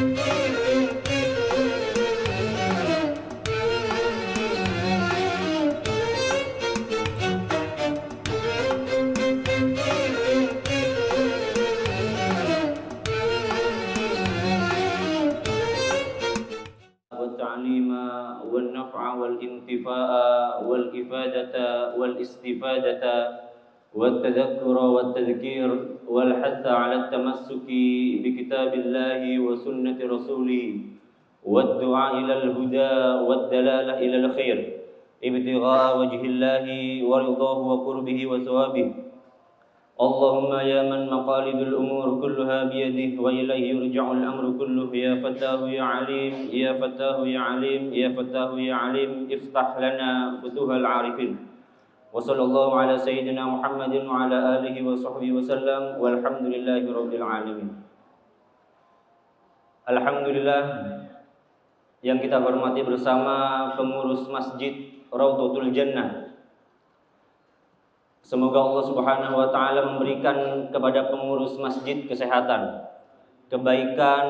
والتعليم والنفع والانتفاء والإفادة والاستفادة والتذكر والتذكير والحث على التمسك بكتاب الله وسنة رسوله والدعاء إلى الهدى والدلالة إلى الخير ابتغاء وجه الله ورضاه وقربه وثوابه. اللهم يا من مقاليد الأمور كلها بيده وإليه يرجع الأمر كله يا فتاه يا عليم يا فتاه يا عليم يا فتاه يا عليم افتح لنا فتوح العارفين. وصلى الله على سيدنا محمد وعلى آله وصحبه وسلم والحمد لله رب العالمين. Alhamdulillah, yang kita hormati bersama pengurus Masjid Raudhatul Jannah. Semoga Allah Subhanahu wa taala memberikan kepada pengurus masjid kesehatan, kebaikan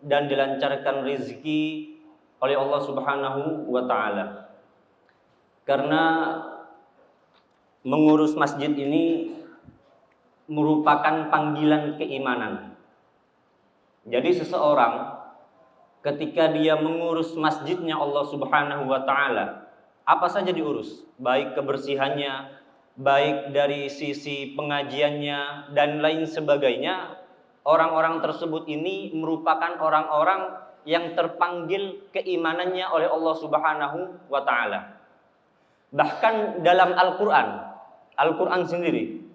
dan dilancarkan rezeki oleh Allah Subhanahu wa taala. Karena mengurus masjid ini merupakan panggilan keimanan. Jadi seseorang ketika dia mengurus masjidnya Allah Subhanahu wa taala, apa saja diurus, baik kebersihannya, baik dari sisi pengajiannya dan lain sebagainya, orang-orang tersebut ini merupakan orang-orang yang terpanggil keimanannya oleh Allah Subhanahu wa taala. Bahkan dalam Al-Qur'an sendiri,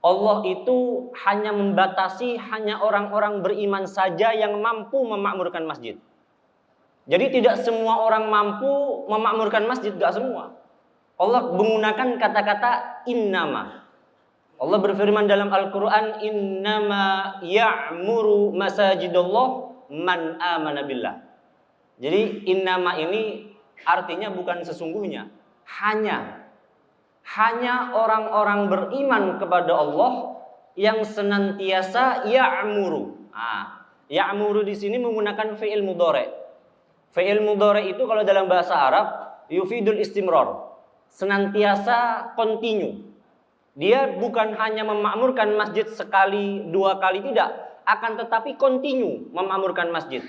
Allah itu hanya membatasi hanya orang-orang beriman saja yang mampu memakmurkan masjid. Jadi tidak semua orang mampu memakmurkan masjid, gak semua. Allah menggunakan kata-kata innama. Allah berfirman dalam Al-Quran, innama ya'muru masajidallah man amana billah. Jadi innama ini artinya bukan sesungguhnya, hanya orang-orang beriman kepada Allah yang senantiasa ya'muru. Ya'muru di sini menggunakan fi'il mudhari'. Fi'il mudhari' itu kalau dalam bahasa Arab yufidul istimrar, senantiasa continue. Dia bukan hanya memakmurkan masjid sekali, dua kali, tidak, akan tetapi continue memakmurkan masjid.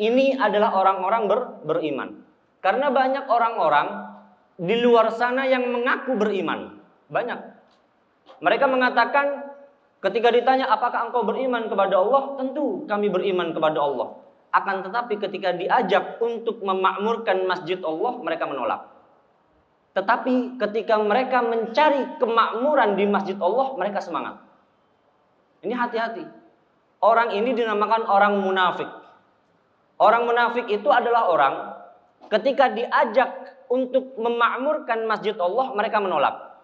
Ini adalah orang-orang beriman. Karena banyak orang-orang di luar sana yang mengaku beriman. Banyak. Mereka mengatakan ketika ditanya apakah engkau beriman kepada Allah? Tentu kami beriman kepada Allah. Akan tetapi ketika diajak untuk memakmurkan masjid Allah, mereka menolak. Tetapi ketika mereka mencari kemakmuran di masjid Allah, mereka semangat. Ini hati-hati. Orang ini dinamakan orang munafik. Orang munafik itu adalah orang ketika diajak untuk memakmurkan masjid Allah, mereka menolak.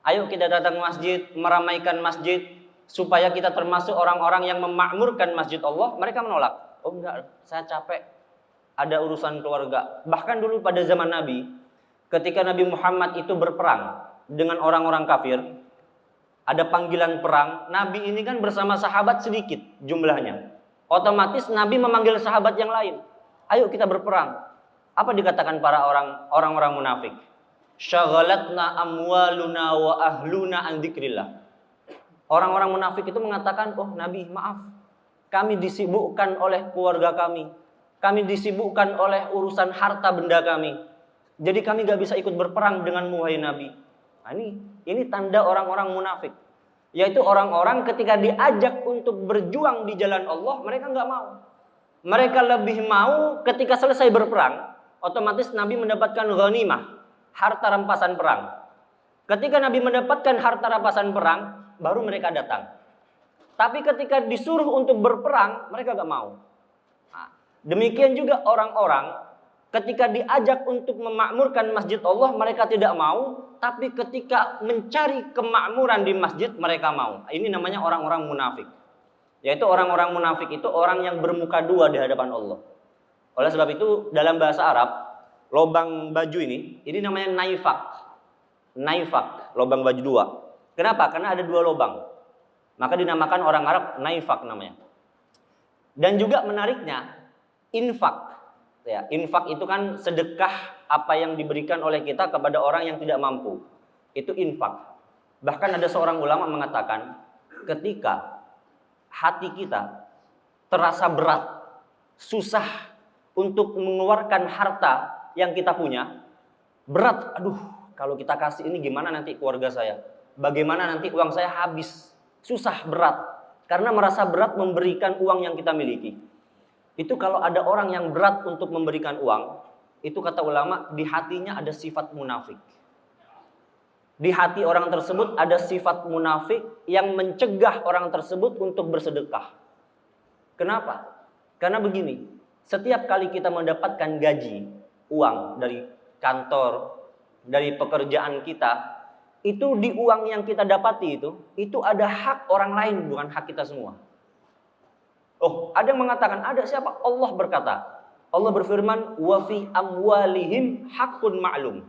Ayo kita datang masjid, meramaikan masjid, supaya kita termasuk orang-orang yang memakmurkan masjid Allah. Mereka menolak. Oh enggak, saya capek, ada urusan keluarga. Bahkan dulu pada zaman Nabi, ketika Nabi Muhammad itu berperang dengan orang-orang kafir, ada panggilan perang. Nabi ini kan bersama sahabat sedikit jumlahnya. Otomatis Nabi memanggil sahabat yang lain. Ayo kita berperang. Apa dikatakan para orang-orang munafik? Syaghalatna amwaluna wa ahluna an dzikrillah. Orang-orang munafik itu mengatakan, "Oh Nabi, maaf. Kami disibukkan oleh keluarga kami. Kami disibukkan oleh urusan harta benda kami. Jadi kami gak bisa ikut berperang denganmu wahai Nabi." Nah, ini tanda orang-orang munafik. Yaitu orang-orang ketika diajak untuk berjuang di jalan Allah, mereka gak mau. Mereka lebih mau ketika selesai berperang, otomatis Nabi mendapatkan ghanimah, harta rampasan perang. Ketika Nabi mendapatkan harta rampasan perang, baru mereka datang. Tapi ketika disuruh untuk berperang, mereka gak mau. Nah, demikian juga orang-orang ketika diajak untuk memakmurkan masjid Allah, mereka tidak mau. Tapi ketika mencari kemakmuran di masjid, mereka mau. Ini namanya orang-orang munafik. Yaitu orang-orang munafik itu orang yang bermuka dua di hadapan Allah. Oleh sebab itu dalam bahasa Arab, lobang baju ini namanya naifak. Naifak, lobang baju dua. Kenapa? Karena ada dua lobang. Maka dinamakan orang Arab naifak namanya. Dan juga menariknya, infak. Ya, infak itu kan sedekah apa yang diberikan oleh kita kepada orang yang tidak mampu. Itu infak. Bahkan ada seorang ulama mengatakan, ketika hati kita terasa berat, susah untuk mengeluarkan harta yang kita punya, berat, aduh, kalau kita kasih ini gimana nanti keluarga saya? Bagaimana nanti uang saya habis? Susah, berat. Karena merasa berat memberikan uang yang kita miliki. Itu kalau ada orang yang berat untuk memberikan uang, itu kata ulama, di hatinya ada sifat munafik. Di hati orang tersebut ada sifat munafik yang mencegah orang tersebut untuk bersedekah. Kenapa? Karena begini, setiap kali kita mendapatkan gaji, uang dari kantor, dari pekerjaan kita, itu di uang yang kita dapati itu ada hak orang lain, bukan hak kita semua. Oh, ada yang mengatakan, ada siapa? Allah berkata. Allah berfirman, wa fi amwalihim hakun ma'lum.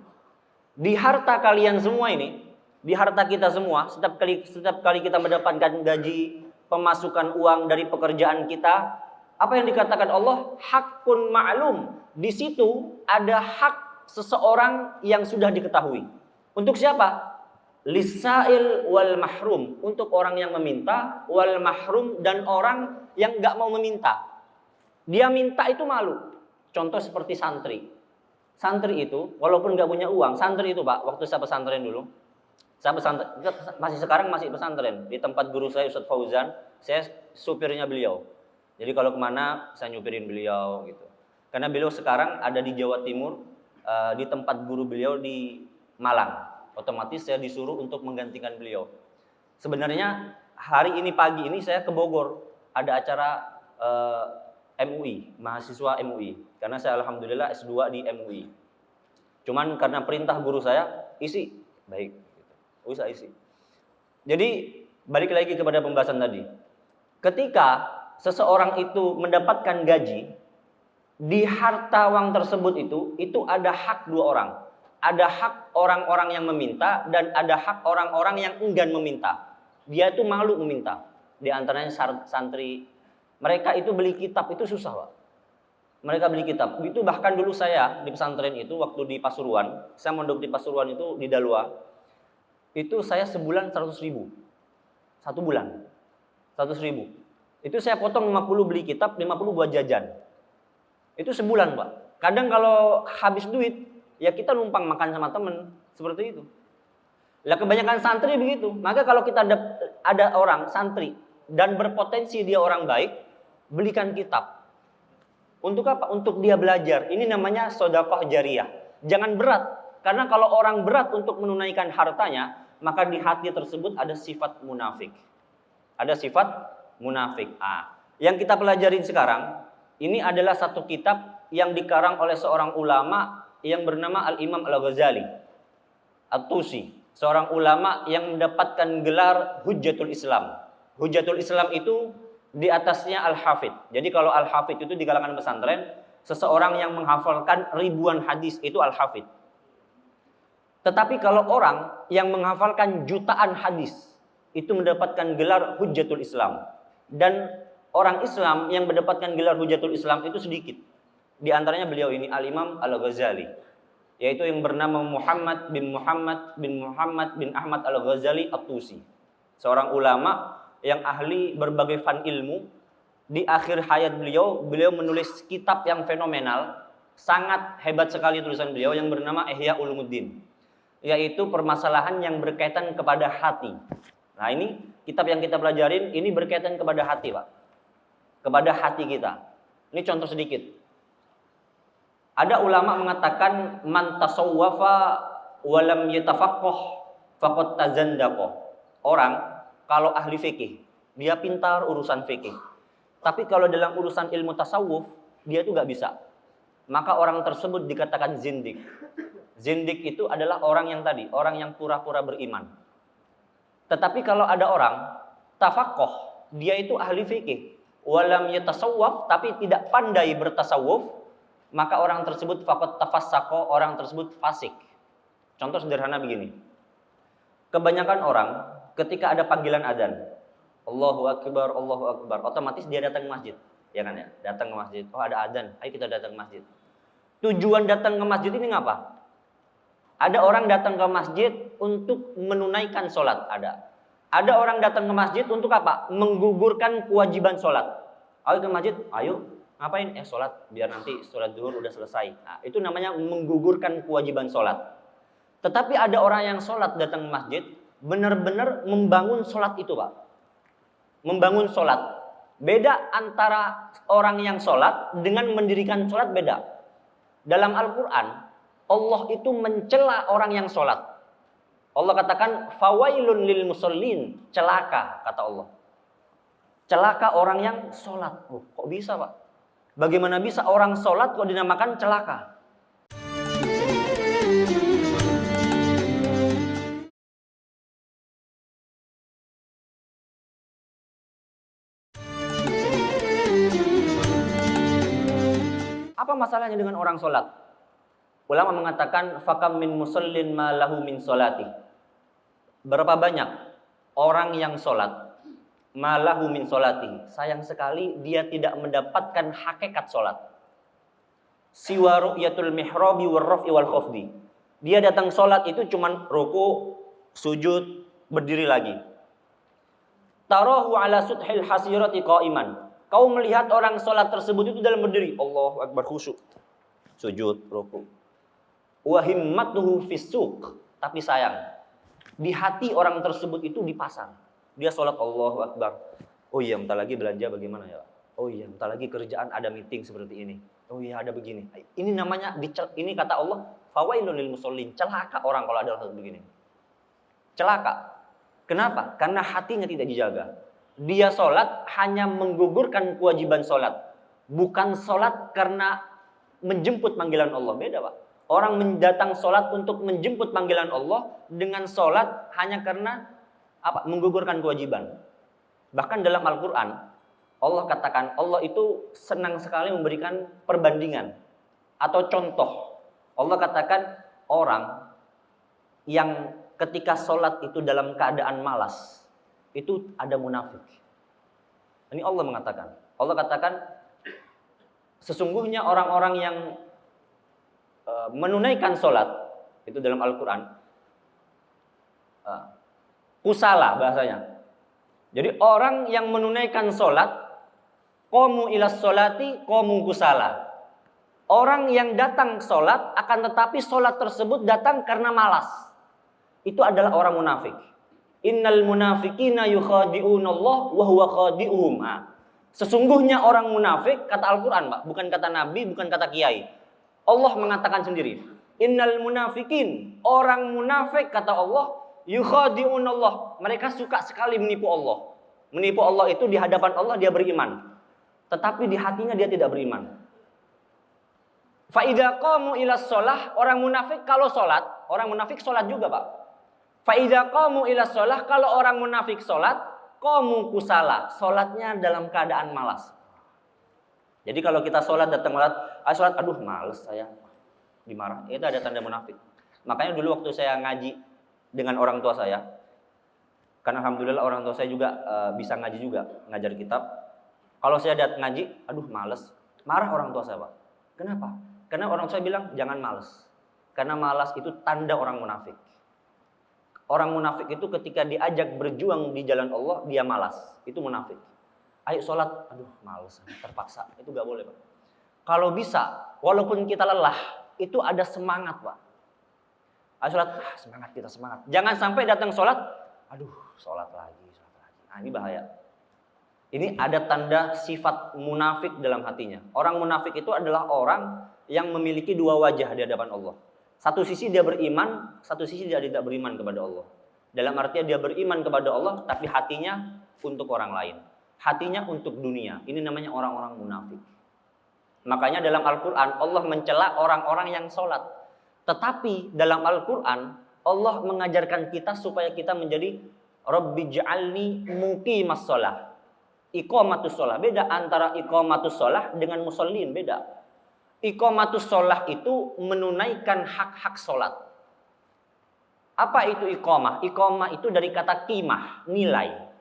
Di harta kalian semua ini, di harta kita semua, setiap kali kita mendapatkan gaji, pemasukan uang dari pekerjaan kita, apa yang dikatakan Allah? Hakun ma'lum. Di situ ada hak seseorang yang sudah diketahui. Untuk siapa? Lisail wal mahrum, untuk orang yang meminta, wal mahrum, dan orang yang nggak mau meminta. Dia minta itu malu. Contoh seperti santri. Santri itu walaupun nggak punya uang, santri itu Pak, waktu saya pesantren dulu, saya pesantren, masih sekarang masih pesantren di tempat guru saya Ustadz Fauzan, saya supirnya beliau. Jadi kalau kemana saya nyupirin beliau gitu. Karena beliau sekarang ada di Jawa Timur, di tempat guru beliau di Malang. Otomatis saya disuruh untuk menggantikan beliau. Sebenarnya hari ini pagi ini saya ke Bogor, ada acara MUI, mahasiswa MUI. Karena saya alhamdulillah S2 di MUI. Cuman karena perintah guru saya, isi. Baik, usah isi. Jadi balik lagi kepada pembahasan tadi. Ketika seseorang itu mendapatkan gaji, di harta uang tersebut itu ada hak dua orang. Ada hak orang-orang yang meminta dan ada hak orang-orang yang enggan meminta. Dia itu malu meminta. Di antaranya santri. Mereka itu beli kitab itu susah, Pak. Mereka beli kitab. Itu bahkan dulu saya di pesantren itu waktu di Pasuruan, saya mondok di Pasuruan itu di Dalua. Itu saya sebulan 100.000. Satu bulan. 100.000. Itu saya potong 50 beli kitab, 50 buat jajan. Itu sebulan, Pak. Kadang kalau habis duit, ya kita numpang makan sama temen, seperti itu. Lah kebanyakan santri begitu. Maka kalau kita ada orang santri dan berpotensi dia orang baik, belikan kitab. Untuk apa? Untuk dia belajar. Ini namanya sedekah jariyah. Jangan berat, karena kalau orang berat untuk menunaikan hartanya, maka di hati tersebut ada sifat munafik. Ada sifat munafik. Yang kita pelajarin sekarang, ini adalah satu kitab yang dikarang oleh seorang ulama yang bernama Al-Imam Al-Ghazali At-Tusi, seorang ulama yang mendapatkan gelar Hujjatul Islam. Hujjatul Islam itu di atasnya Al-Hafidh. Jadi kalau Al-Hafidh itu di kalangan pesantren, seseorang yang menghafalkan ribuan hadis itu Al-Hafidh. Tetapi kalau orang yang menghafalkan jutaan hadis itu mendapatkan gelar Hujjatul Islam. Dan orang Islam yang mendapatkan gelar Hujjatul Islam itu sedikit. Di antaranya beliau ini Al-Imam Al-Ghazali, yaitu yang bernama Muhammad bin Ahmad Al-Ghazali At-Tusi. Seorang ulama yang ahli berbagai fan ilmu. Di akhir hayat beliau menulis kitab yang fenomenal, sangat hebat sekali tulisan beliau yang bernama Ihya Ulumuddin, yaitu permasalahan yang berkaitan kepada hati. Nah, ini kitab yang kita pelajarin ini berkaitan kepada hati, Pak. Kepada hati kita. Ini contoh sedikit. Ada ulama mengatakan man tasawwafa wa lam yatafaqqah faqad tazandaqa. Orang kalau ahli fikih, dia pintar urusan fikih. Tapi kalau dalam urusan ilmu tasawuf, dia itu nggak bisa. Maka orang tersebut dikatakan zindik. Zindik itu adalah orang yang tadi, orang yang pura-pura beriman. Tetapi kalau ada orang tafaqqah, dia itu ahli fikih, wa lam yatasawwaf, tapi tidak pandai bertasawuf, maka orang tersebut faqad tafassaqa, orang tersebut fasik. Contoh sederhana begini. Kebanyakan orang ketika ada panggilan adzan, Allahu Akbar, otomatis dia datang ke masjid. Ya kan ya, datang ke masjid. Oh ada adzan, ayo kita datang ke masjid. Tujuan datang ke masjid ini ngapa? Ada orang datang ke masjid untuk menunaikan sholat, ada. Ada orang datang ke masjid untuk apa? Menggugurkan kewajiban sholat. Ayo ke masjid, ayo. Ngapain? Sholat, biar nanti sholat zuhur udah selesai. Nah, itu namanya menggugurkan kewajiban sholat. Tetapi ada orang yang sholat datang ke masjid, benar-benar membangun sholat itu Pak. Membangun sholat. Beda antara orang yang sholat dengan mendirikan sholat beda. Dalam Al-Quran, Allah itu mencela orang yang sholat. Allah katakan, fawailun lil musallin, celaka, kata Allah. Celaka orang yang sholat. Oh, kok bisa Pak? Bagaimana bisa orang sholat kok dinamakan celaka? Apa masalahnya dengan orang sholat? Ulama mengatakan fakam min musallin ma lahu min sholati. Berapa banyak orang yang sholat ma lahu min sholati. Sayang sekali dia tidak mendapatkan hakikat sholat. Siwa ru'yatul mihrabi warraf'i wal khafdi. Dia datang sholat itu cuman ruku, sujud, berdiri lagi. Tarahu ala suthil hasirati qa'iman. Kau melihat orang sholat tersebut itu dalam berdiri. Allahu Akbar, khusyuk. Sujud, ruku. Wa himmatuhu fis-suq. Tapi sayang, di hati orang tersebut itu di pasar. Dia sholat Allahu Akbar. Oh iya, bentar lagi belanja bagaimana ya? Oh iya, bentar lagi kerjaan ada meeting seperti ini. Oh iya, ada begini. Ini namanya, ini kata Allah, fawailun lil musallin. Celaka orang kalau ada hal begini. Celaka. Kenapa? Karena hatinya tidak dijaga. Dia sholat hanya menggugurkan kewajiban sholat. Bukan sholat karena menjemput panggilan Allah. Beda Pak. Orang mendatang sholat untuk menjemput panggilan Allah dengan sholat hanya karena apa? Menggugurkan kewajiban. Bahkan dalam Al-Quran, Allah katakan, Allah itu senang sekali memberikan perbandingan atau contoh. Allah katakan orang yang ketika sholat itu dalam keadaan malas, itu ada munafik. Ini Allah mengatakan. Allah katakan, sesungguhnya orang-orang yang menunaikan sholat, itu dalam Al-Quran, kusala bahasanya. Jadi orang yang menunaikan sholat, qamu ilas sholati qamu kusala. Orang yang datang sholat, akan tetapi sholat tersebut datang karena malas. Itu adalah orang munafik. Innal munafiqina yukhadi'una Allah wa huwa khadi'uhum. Sesungguhnya orang munafik, kata Al-Quran Pak, bukan kata Nabi, bukan kata Kiai. Allah mengatakan sendiri. Innal munafiqin, orang munafik kata Allah, yukhadi'una Allah. Mereka suka sekali menipu Allah. Menipu Allah itu di hadapan Allah dia beriman. Tetapi di hatinya dia tidak beriman. Fa idza qamu ilas shalah, orang munafik kalau sholat, orang munafik sholat juga Pak. Fa'idha qamu ila sholah, kalau orang munafik sholat, qamu kusala, sholatnya dalam keadaan malas. Jadi kalau kita sholat datang sholat, aduh males saya, dimarah. Itu ada tanda munafik. Makanya dulu waktu saya ngaji dengan orang tua saya, karena alhamdulillah orang tua saya juga bisa ngaji juga, ngajar kitab. Kalau saya datang ngaji, aduh males, marah orang tua saya Pak. Kenapa? Karena orang tua saya bilang jangan males. Karena malas itu tanda orang munafik. Orang munafik itu ketika diajak berjuang di jalan Allah, dia malas. Itu munafik. Ayo sholat, aduh males, terpaksa. Itu gak boleh Pak. Kalau bisa, walaupun kita lelah, itu ada semangat Pak. Ayo sholat, semangat kita semangat. Jangan sampai datang sholat, aduh sholat lagi. Nah ini bahaya. Ini ada tanda sifat munafik dalam hatinya. Orang munafik itu adalah orang yang memiliki dua wajah di hadapan Allah. Satu sisi dia beriman, satu sisi dia tidak beriman kepada Allah. Dalam artian dia beriman kepada Allah, tapi hatinya untuk orang lain. Hatinya untuk dunia. Ini namanya orang-orang munafik. Makanya dalam Al-Quran, Allah mencela orang-orang yang sholat. Tetapi dalam Al-Quran, Allah mengajarkan kita supaya kita menjadi Rabbi ja'alni muqimas sholah. Iqamatus sholah. Beda antara iqamatus sholah dengan musallin, beda. Iqamatus sholah itu menunaikan hak-hak sholat. Apa itu iqamah? Iqamah itu dari kata qimah, nilai.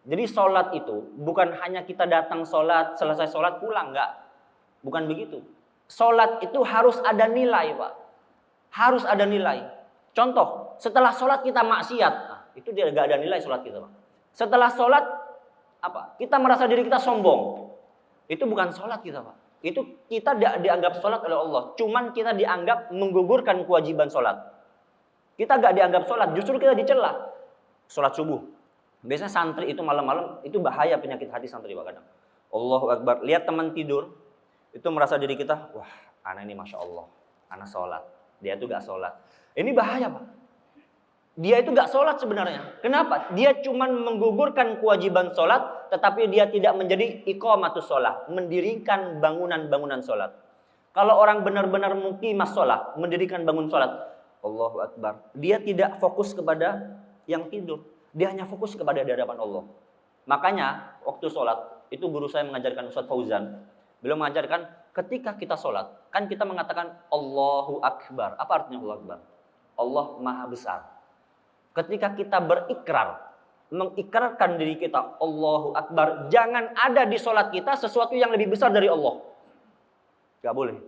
Jadi sholat itu bukan hanya kita datang sholat, selesai sholat pulang, enggak. Bukan begitu. Sholat itu harus ada nilai, Pak. Harus ada nilai. Contoh, setelah sholat kita maksiat, nah, itu dia enggak ada nilai sholat kita, Pak. Setelah sholat, apa? Kita merasa diri kita sombong. Itu bukan sholat kita, Pak. Itu kita dianggap sholat oleh Allah. Cuman kita dianggap menggugurkan kewajiban sholat. Kita enggak dianggap sholat, justru kita dicela. Sholat subuh. Biasanya santri itu malam-malam, itu bahaya penyakit hati santri, Pak, kadang. Allahu Akbar. Lihat teman tidur, itu merasa diri kita, wah, anak ini Masya Allah, anak sholat. Dia itu gak sholat. Ini bahaya, Pak. Dia itu gak sholat sebenarnya. Kenapa? Dia cuma menggugurkan kewajiban sholat, tetapi dia tidak menjadi iqamatus sholat, mendirikan bangunan-bangunan sholat. Kalau orang benar-benar muqimah sholat, mendirikan bangun sholat, Allahu Akbar. Dia tidak fokus kepada yang tidur. Dia hanya fokus kepada di hadapan Allah. Makanya, waktu sholat, itu guru saya mengajarkan, Ustaz Fauzan. Beliau mengajarkan, ketika kita sholat, kan kita mengatakan Allahu Akbar. Apa artinya Allahu Akbar? Allah Maha Besar. Ketika kita berikrar, mengikrarkan diri kita Allahu Akbar, jangan ada di sholat kita sesuatu yang lebih besar dari Allah. Gak boleh.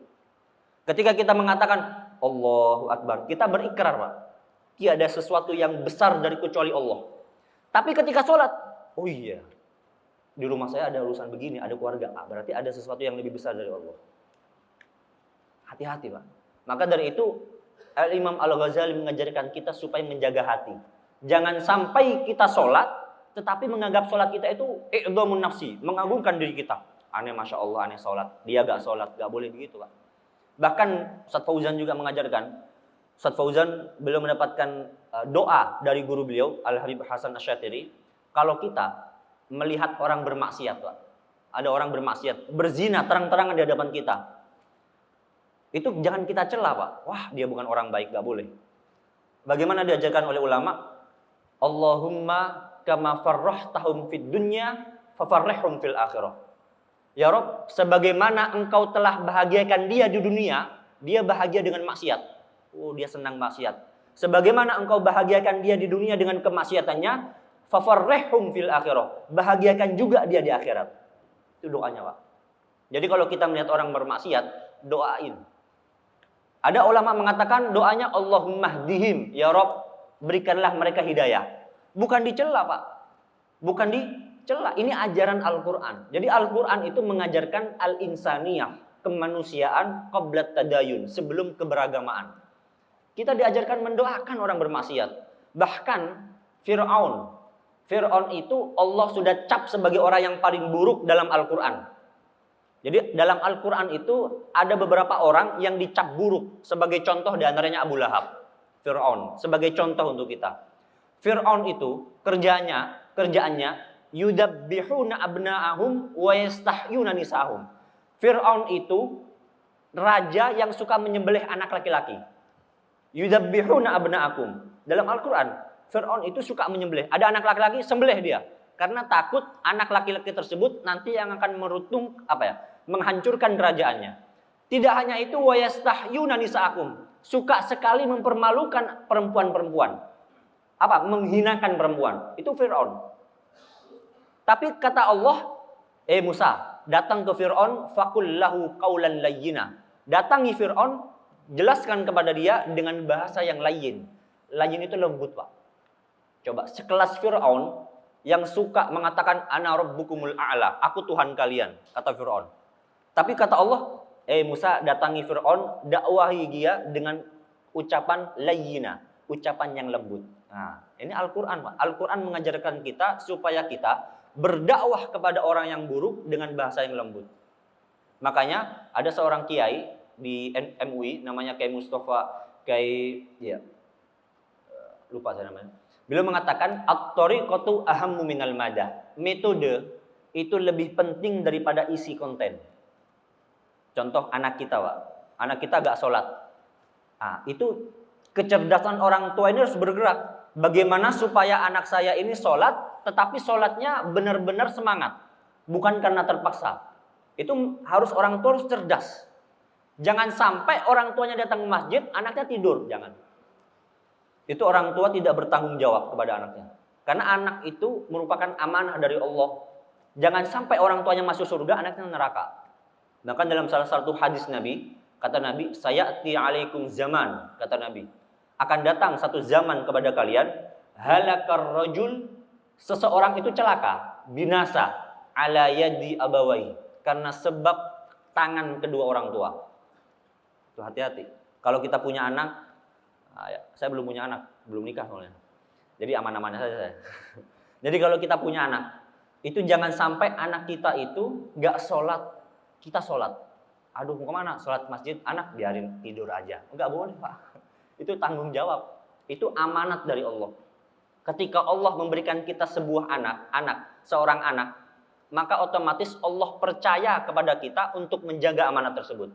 Ketika kita mengatakan Allahu Akbar, kita berikrar, Pak. Tiada sesuatu yang besar dari kecuali Allah. Tapi ketika sholat, oh iya, di rumah saya ada urusan begini, ada keluarga. Berarti ada sesuatu yang lebih besar dari Allah. Hati-hati, Pak. Maka dari itu, Imam Al-Ghazali mengajarkan kita supaya menjaga hati. Jangan sampai kita sholat, tetapi menganggap sholat kita itu i'dhamun nafsi, mengagungkan diri kita. Aneh Masya Allah, aneh sholat. Dia gak sholat, gak boleh begitu, Pak. Bahkan Ustaz Fauzan juga mengajarkan, Ustaz Fauzan beliau mendapatkan doa dari guru beliau, Al-Habib Hasan Asy-Syatiri. Kalau kita melihat orang bermaksiat, Pak. Ada orang bermaksiat, berzina terang-terangan di hadapan kita. Itu jangan kita celah, Pak. Wah, dia bukan orang baik, gak boleh. Bagaimana diajarkan oleh ulama? Allahumma kama farrahtahum fid dunya fafarrihhum fil akhirah. Ya Rabb, sebagaimana engkau telah bahagiakan dia di dunia, dia bahagia dengan maksiat. Oh, dia senang maksiat. Sebagaimana engkau bahagiakan dia di dunia dengan kemaksiatannya, fafarrihhum fil akhirah. Bahagiakan juga dia di akhirat. Itu doanya, Pak. Jadi kalau kita melihat orang bermaksiat, doain. Ada ulama mengatakan doanya Allahumma hdihim, ya Rabb, berikanlah mereka hidayah. Bukan dicela, Pak. Bukan dicela. Ini ajaran Al-Quran. Jadi Al-Quran itu mengajarkan al-insaniyah, kemanusiaan qabla tadayun, sebelum keberagamaan. Kita diajarkan mendoakan orang bermaksiat. Bahkan Fir'aun itu Allah sudah cap sebagai orang yang paling buruk dalam Al-Quran. Jadi dalam Al-Quran itu ada beberapa orang yang dicap buruk. Sebagai contoh diantaranya Abu Lahab. Fir'aun. Sebagai contoh untuk kita. Fir'aun itu kerjaannya yudabbihuna abna'ahum wa yastahyuna nisa'ahum. Fir'aun itu raja yang suka menyembelih anak laki-laki. Yudabbihuna abna'akum. Dalam Al-Quran, Fir'aun itu suka menyembelih. Ada anak laki-laki, sembelih dia. Karena takut anak laki-laki tersebut nanti yang akan menghancurkan kerajaannya. Tidak hanya itu, wa yastahyuna nisa'akum. Suka sekali mempermalukan perempuan-perempuan. Menghinakan perempuan. Itu Fir'aun. Tapi kata Allah, Musa, datang ke Fir'aun, faqul lahu qawlan layyina. Datangi Fir'aun, jelaskan kepada dia dengan bahasa yang layyin. Layyin itu lembut, Pak. Coba, sekelas Fir'aun yang suka mengatakan ana rabbukumul a'la, aku Tuhan kalian, kata Fir'aun. Tapi kata Allah, Musa, datangi Fir'aun, dakwahi dia dengan ucapan layyina, ucapan yang lembut. Nah, ini Al-Quran, Pak. Al-Quran mengajarkan kita supaya kita berdakwah kepada orang yang buruk dengan bahasa yang lembut. Makanya ada seorang kiai di MUI namanya Kiai Mustafa, lupa saya namanya. Beliau mengatakan at-thariqatu ahammu minal madah. Metode itu lebih penting daripada isi konten. Contoh anak kita, Pak. Anak kita gak sholat. Nah, itu kecerdasan orang tua ini harus bergerak. Bagaimana supaya anak saya ini sholat, tetapi sholatnya benar-benar semangat. Bukan karena terpaksa. Itu harus orang tua harus cerdas. Jangan sampai orang tuanya datang ke masjid, anaknya tidur. Jangan. Itu orang tua tidak bertanggung jawab kepada anaknya. Karena anak itu merupakan amanah dari Allah. Jangan sampai orang tuanya masuk surga, anaknya neraka. Bahkan dalam salah satu hadis Nabi, kata Nabi, sayati alaikum zaman, kata Nabi, akan datang satu zaman kepada kalian, halakar rajul, seseorang itu celaka, binasa, ala yadi abawai, karena sebab tangan kedua orang tua. Itu hati-hati. Kalau kita punya anak, saya belum punya anak, belum nikah soalnya. Jadi aman-aman saja saya. Jadi kalau kita punya anak, itu jangan sampai anak kita itu gak sholat, kita sholat. Aduh, mau kemana? Sholat masjid, anak biarin tidur aja. Enggak boleh, Pak. Itu tanggung jawab. Itu amanat dari Allah. Ketika Allah memberikan kita sebuah seorang anak, maka otomatis Allah percaya kepada kita untuk menjaga amanat tersebut.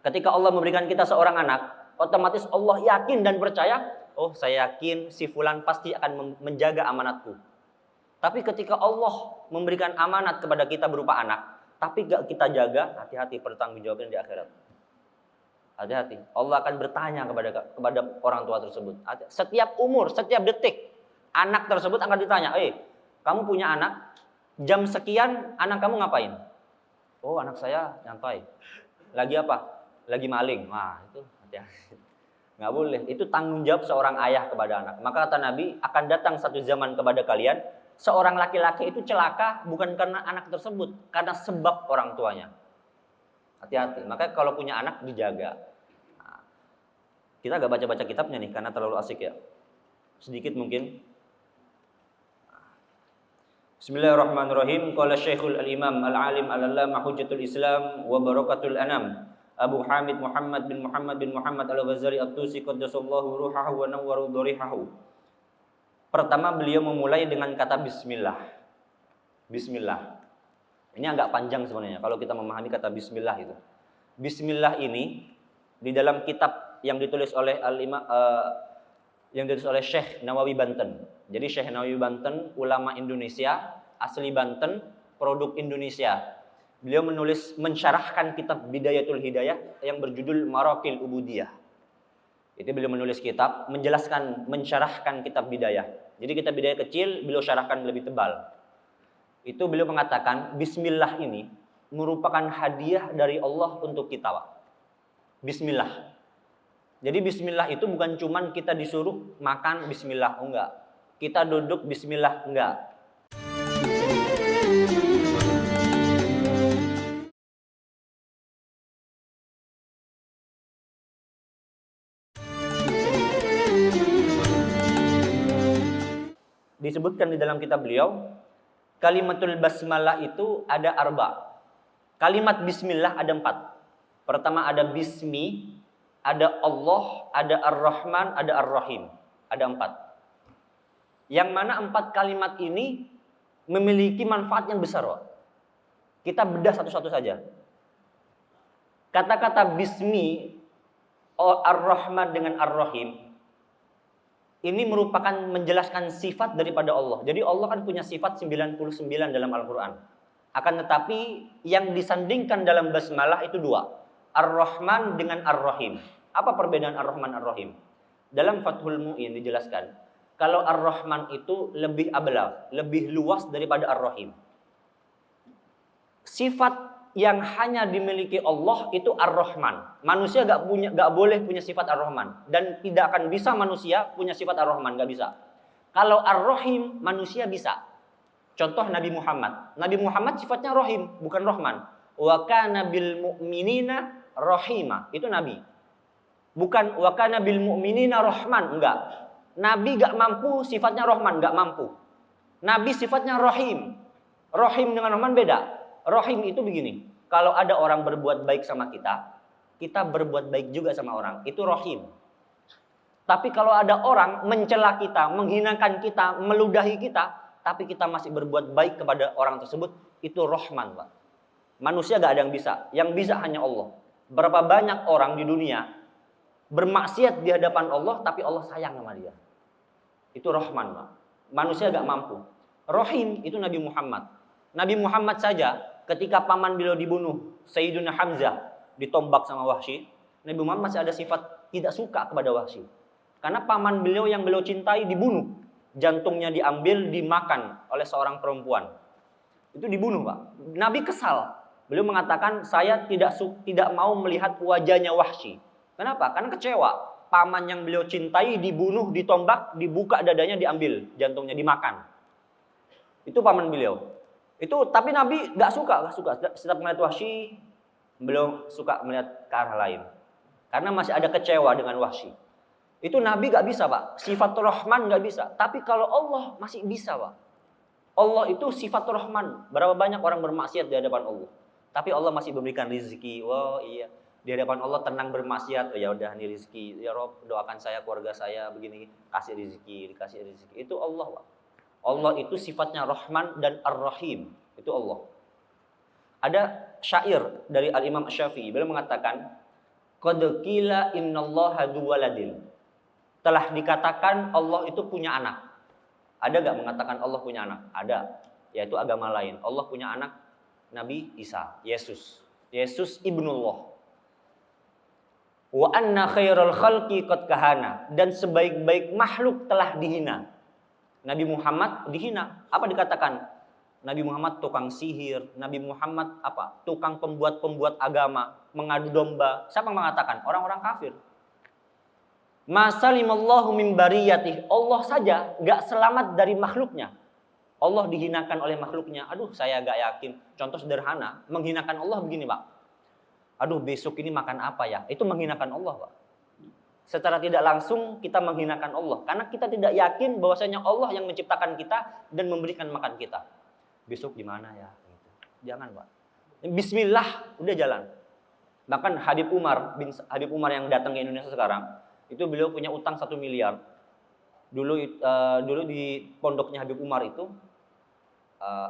Ketika Allah memberikan kita seorang anak, otomatis Allah yakin dan percaya, oh saya yakin si fulan pasti akan menjaga amanatku. Tapi ketika Allah memberikan amanat kepada kita berupa anak, tapi gak kita jaga, hati-hati pertanggungjawaban di akhirat. Hati-hati. Allah akan bertanya kepada orang tua tersebut. Setiap umur, setiap detik, anak tersebut akan ditanya, kamu punya anak, jam sekian anak kamu ngapain? Oh, anak saya nyantai. Lagi apa? Lagi maling. Wah, itu hati-hati. Nggak boleh. Itu tanggung jawab seorang ayah kepada anak. Maka kata Nabi, akan datang satu zaman kepada kalian, seorang laki-laki itu celaka bukan karena anak tersebut, karena sebab orang tuanya. Hati-hati. Maka kalau punya anak dijaga. Nah, kita agak baca-baca kitabnya nih karena terlalu asik ya. Sedikit mungkin. Bismillahirrahmanirrahim. Qala Syekhul Al-Imam Al-Alim Al-Allamah Hujjatul Islam wa Barakatul Anam Abu Hamid Muhammad bin Muhammad Al-Ghazali At-Tusi qaddasallahu ruhahu wa nawwaru dharihahu. Pertama beliau memulai dengan kata bismillah. Bismillah. Ini agak panjang sebenarnya kalau kita memahami kata bismillah itu. Bismillah ini di dalam kitab yang ditulis oleh Syekh Nawawi Banten. Jadi Syekh Nawawi Banten ulama Indonesia, asli Banten, produk Indonesia. Beliau mensyarahkan kitab Bidayatul Hidayah yang berjudul Maraqil Ubudiyah. Itu beliau menulis kitab mensyarahkan kitab Bidayah. Jadi kitab Bidayah kecil, beliau syarahkan lebih tebal. Itu beliau mengatakan bismillah ini merupakan hadiah dari Allah untuk kita, Pak. Bismillah. Jadi bismillah itu bukan cuman kita disuruh makan bismillah, enggak. Kita duduk bismillah, enggak. Disebutkan di dalam kitab beliau, kalimatul basmalah itu ada 4. Kalimat bismillah ada 4. Pertama ada bismi, ada Allah, ada ar-Rahman, ada ar-Rahim. Ada 4. Yang mana 4 kalimat ini memiliki manfaat yang besar, Pak. Kita bedah satu-satu saja. Kata-kata bismi, ar-Rahman dengan ar-Rahim, ini merupakan menjelaskan sifat daripada Allah. Jadi Allah kan punya sifat 99 dalam Al-Quran. Akan tetapi yang disandingkan dalam basmalah itu 2. Ar-Rahman dengan Ar-Rahim. Apa perbedaan Ar-Rahman Ar-Rahim? Dalam Fathul Mu'in dijelaskan, kalau Ar-Rahman itu lebih ablagh, lebih luas daripada Ar-Rahim. Sifat yang hanya dimiliki Allah itu Ar-Rahman. Manusia gak boleh punya sifat Ar-Rahman. Dan tidak akan bisa manusia punya sifat Ar-Rahman, gak bisa. Kalau Ar-Rahim, manusia bisa. Contoh Nabi Muhammad. Nabi Muhammad sifatnya Rahim, bukan Rahman. Wa kana bil mu'minina rahima. Itu Nabi. Bukan wa kana bil mu'minina rahman, enggak. Nabi gak mampu sifatnya Rahman, gak mampu. Nabi sifatnya Rahim. Rahim dengan Rahman beda. Rahim itu begini, kalau ada orang berbuat baik sama kita, kita berbuat baik juga sama orang. Itu Rahim. Tapi kalau ada orang mencela kita, menghinakan kita, meludahi kita, tapi kita masih berbuat baik kepada orang tersebut, itu Rahman, Pak. Manusia gak ada yang bisa. Yang bisa hanya Allah. Berapa banyak orang di dunia bermaksiat di hadapan Allah, tapi Allah sayang sama dia. Itu Rahman, Pak. Manusia gak mampu. Rahim itu Nabi Muhammad. Nabi Muhammad saja ketika paman beliau dibunuh, Sayyidina Hamzah ditombak sama Wahsy, Nabi Muhammad masih ada sifat tidak suka kepada Wahsy. Karena paman beliau yang beliau cintai dibunuh. jantungnya diambil, dimakan oleh seorang perempuan. Itu dibunuh, Pak. Nabi kesal. Beliau mengatakan, saya tidak mau melihat wajahnya Wahsy. Kenapa? Karena kecewa. Paman yang beliau cintai dibunuh, ditombak, dibuka dadanya, diambil jantungnya, dimakan. Itu paman beliau. Tapi Nabi nggak suka. Setiap melihat Wahsy, beliau suka melihat ke arah lain. Karena masih ada kecewa dengan Wahsy. Itu Nabi nggak bisa, Pak. Sifat Rahman nggak bisa. Tapi kalau Allah masih bisa, Pak. Allah itu sifat Rahman. Berapa banyak orang bermaksiat di hadapan Allah. Tapi Allah masih memberikan rezeki. Wah, iya. Di hadapan Allah tenang bermaksiat. Oh, ya udah, ini rezeki. Ya Rob, doakan saya, keluarga saya begini, kasih rezeki, dikasih rezeki. Itu Allah, Pak. Allah itu sifatnya Rahman dan Ar-Rahim. Itu Allah. Ada syair dari Al-Imam Syafi'i. Beliau mengatakan, qad qila innallaha dzu waladin. Telah dikatakan Allah itu punya anak. Ada gak mengatakan Allah punya anak? Ada. Yaitu agama lain. Allah punya anak Nabi Isa, Yesus. Yesus ibnullah. Wa anna khairal khalqi qad kahana. Dan sebaik-baik makhluk telah dihina. Nabi Muhammad dihina. Apa dikatakan? Nabi Muhammad tukang sihir. Nabi Muhammad apa? Tukang pembuat agama. Mengadu domba. Siapa yang mengatakan? Orang-orang kafir. Masalimallahu min bariyatih. Allah saja gak selamat dari makhluknya. Allah dihinakan oleh makhluknya. Aduh, saya gak yakin. Contoh sederhana, menghinakan Allah begini, Pak. Aduh, besok ini makan apa ya? Itu menghinakan Allah, Pak. Secara tidak langsung kita menghinakan Allah. Karena kita tidak yakin bahwasanya Allah yang menciptakan kita dan memberikan makan kita. Besok gimana ya? Jangan, Pak. Bismillah, udah jalan. Bahkan Habib Umar yang datang ke Indonesia sekarang, itu beliau punya utang 1 miliar. Dulu di pondoknya Habib Umar itu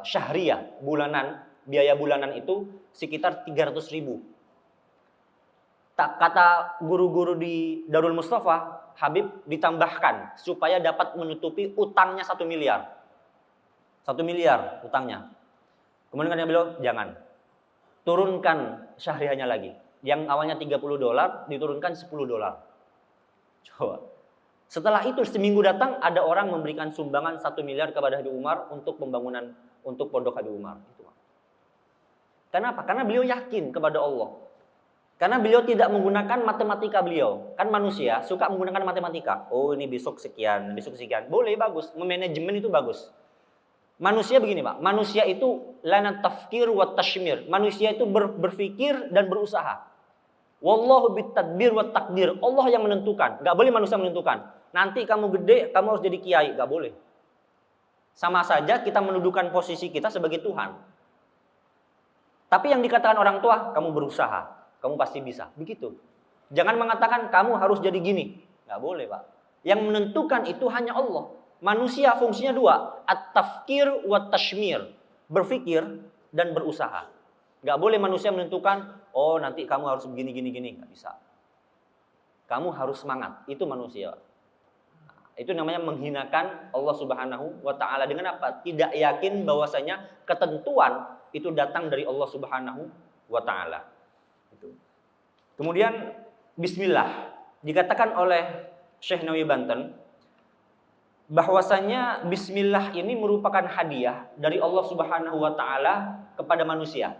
syahriyah, biaya bulanan itu sekitar 300.000. Kata guru-guru di Darul Mustafa, Habib ditambahkan supaya dapat menutupi utangnya 1 miliar. 1 miliar utangnya. Kemudian kata beliau, jangan. Turunkan syahriyahnya lagi. Yang awalnya $30 diturunkan $10. Coba. Setelah itu seminggu datang ada orang memberikan sumbangan 1 miliar kepada Habib Umar untuk pembangunan untuk pondok Habib Umar. Kenapa? Karena beliau yakin kepada Allah. Karena beliau tidak menggunakan matematika beliau. Kan manusia suka menggunakan matematika. Oh, ini besok sekian, besok sekian. Boleh, bagus. Memanajemen itu bagus. Manusia begini, Pak. Manusia itu lana tafkir wa tashmir. Manusia itu berpikir dan berusaha. Wallahu bitadbir wa takdir. Allah yang menentukan. Gak boleh manusia menentukan. Nanti kamu gede, kamu harus jadi kiai. Gak boleh. Sama saja kita menuduhkan posisi kita sebagai Tuhan. Tapi yang dikatakan orang tua, kamu berusaha. Kamu pasti bisa. Begitu. Jangan mengatakan kamu harus jadi gini. Gak boleh, Pak. Yang menentukan itu hanya Allah. Manusia fungsinya 2. At-tafkir wa tashmir. Berpikir dan berusaha. Gak boleh manusia menentukan, oh nanti kamu harus begini, gini, gini. Gak bisa. Kamu harus semangat. Itu manusia. Itu namanya menghinakan Allah Subhanahu wa ta'ala. Dengan apa? Tidak yakin bahwasanya ketentuan itu datang dari Allah Subhanahu wa ta'ala. Kemudian bismillah. Dikatakan oleh Syekh Nawawi Banten bahwasanya bismillah ini merupakan hadiah dari Allah Subhanahu wa ta'ala kepada manusia.